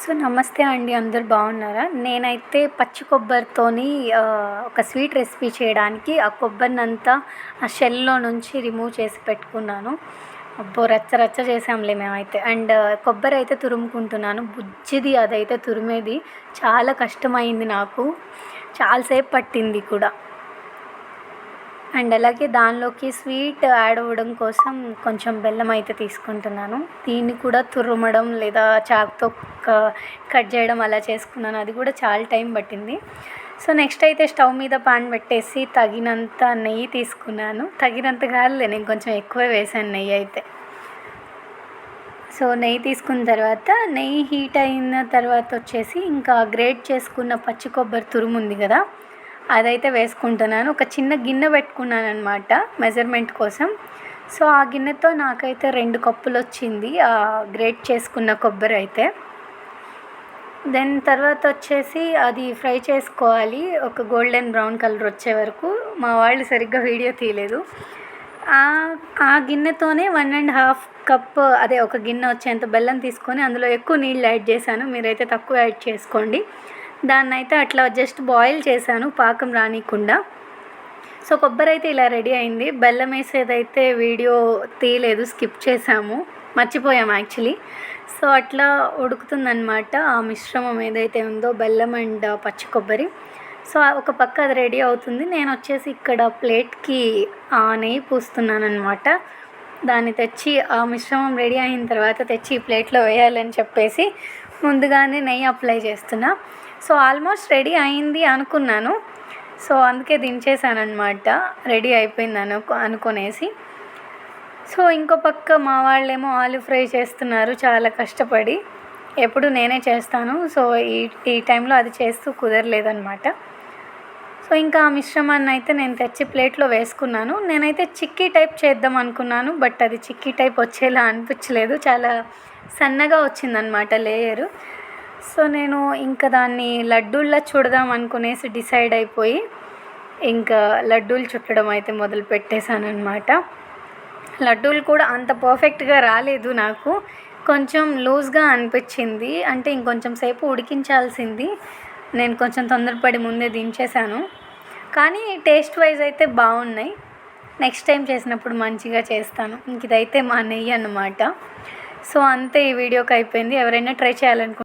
So నమస్తే అండి, అందరూ బాగున్నారా? నేనైతే పచ్చి కొబ్బరితోని ఒక స్వీట్ రెసిపీ చేయడానికి ఆ కొబ్బరినంతా ఆ షెల్‌లో నుంచి రిమూవ్ చేసి పెట్టుకున్నాను. అబ్బో! రచ్చ రచ్చ చేసాంలే మేమైతే. అండ్ కొబ్బరి అయితే తురుముకుంటున్నాను. బుజ్జిది అదైతే తురిమేది చాలా కష్టమైంది నాకు. చాలా సేపు పట్టింది కూడా. అండ్ అలాగే దానిలోకి స్వీట్ యాడ్ అవ్వడం కోసం కొంచెం బెల్లం అయితే తీసుకుంటున్నాను. దీన్ని కూడా తురమడం లేదా చాకుతో కట్ చేయడం అలా చేసుకున్నాను. అది కూడా చాలా టైం పట్టింది. సో నెక్స్ట్ అయితే స్టవ్ మీద పాన్ పెట్టేసి తగినంత నెయ్యి తీసుకున్నాను. తగినంత కాదులే, నేను కొంచెం ఎక్కువే వేసాను నెయ్యి అయితే. సో నెయ్యి తీసుకున్న తర్వాత నెయ్యి హీట్ అయిన తర్వాత వచ్చేసి ఇంకా గ్రేట్ చేసుకున్న పచ్చి కొబ్బరి తురుము ఉంది కదా, అదైతే వేసుకుంటున్నాను. ఒక చిన్న గిన్నె పెట్టుకున్నాను అనమాట మెజర్మెంట్ కోసం. సో ఆ గిన్నెతో నాకైతే 2 కప్పులు వచ్చింది ఆ గ్రేట్ చేసుకున్న కొబ్బరి అయితే. దెన్ తర్వాత వచ్చేసి అది ఫ్రై చేసుకోవాలి ఒక గోల్డెన్ బ్రౌన్ కలర్ వచ్చే వరకు. మా వాళ్ళు సరిగ్గా వీడియో తీయలేదు. ఆ గిన్నెతోనే 1.5 కప్, అదే ఒక గిన్నె వచ్చేంత బెల్లం తీసుకొని అందులో ఎక్కువ నీళ్ళు యాడ్ చేశాను. మీరైతే తక్కువ యాడ్ చేసుకోండి. దాన్నైతే అట్లా జస్ట్ బాయిల్ చేశాను, పాకం రానీయకుండా. సో కొబ్బరి అయితే ఇలా రెడీ అయింది. బెల్లం వేసేదైతే వీడియో తీయలేదు, స్కిప్ చేసాము, మర్చిపోయాము యాక్చువల్లీ. సో అట్లా ఉడుకుతుందన్నమాట ఆ మిశ్రమం ఏదైతే ఉందో, బెల్లం అండ్ పచ్చి కొబ్బరి. సో ఒక పక్క అది రెడీ అవుతుంది. నేను వచ్చేసి ఇక్కడ ప్లేట్కి నెయ్యి పూస్తున్నాను అనమాట. దాన్ని తెచ్చి ఆ మిశ్రమం రెడీ అయిన తర్వాత తెచ్చి ఈ ప్లేట్లో వేయాలని చెప్పేసి ముందుగానే నెయ్యి అప్లై చేస్తున్నా. సో ఆల్మోస్ట్ రెడీ అయింది అనుకున్నాను. సో అందుకే దించేసాను అనమాట, రెడీ అయిపోయింది అనుకునేసి. సో ఇంకో పక్క మా వాళ్ళేమో ఆలు ఫ్రై చేస్తున్నారు చాలా కష్టపడి. ఎప్పుడు నేనే చేస్తాను, సో ఈ టైంలో అది చేస్తూ కుదరలేదన్నమాట. సో ఇంకా ఆ మిశ్రమాన్ని అయితే నేను తెచ్చి ప్లేట్లో వేసుకున్నాను. నేనైతే చిక్కీ టైప్ చేద్దాం అనుకున్నాను, బట్ అది చిక్కీ టైప్ వచ్చేలా అనిపించలేదు. చాలా సన్నగా వచ్చిందనమాట లేయరు. సో నేను ఇంకా దాన్ని లడ్డూల్లా చుడదాం అనుకునేసి డిసైడ్ అయిపోయి ఇంకా లడ్డూలు చుట్టడం అయితే మొదలు పెట్టేశాను అనమాట. లడ్డూలు కూడా అంత పర్ఫెక్ట్గా రాలేదు నాకు, కొంచెం లూజ్గా అనిపించింది. అంటే ఇంకొంచెం సేపు ఉడికించాల్సింది, నేను కొంచెం తొందరపడి ముందే దించేశాను. కానీ టేస్ట్ వైజ్ అయితే బాగున్నాయి. నెక్స్ట్ టైం చేసినప్పుడు మంచిగా చేస్తాను. ఇంక ఇదైతే మా నెయ్యి అన్నమాట. సో అంతే, ఈ వీడియోకి అయిపోయింది. ఎవరైనా ట్రై చేయాలనుకుంటే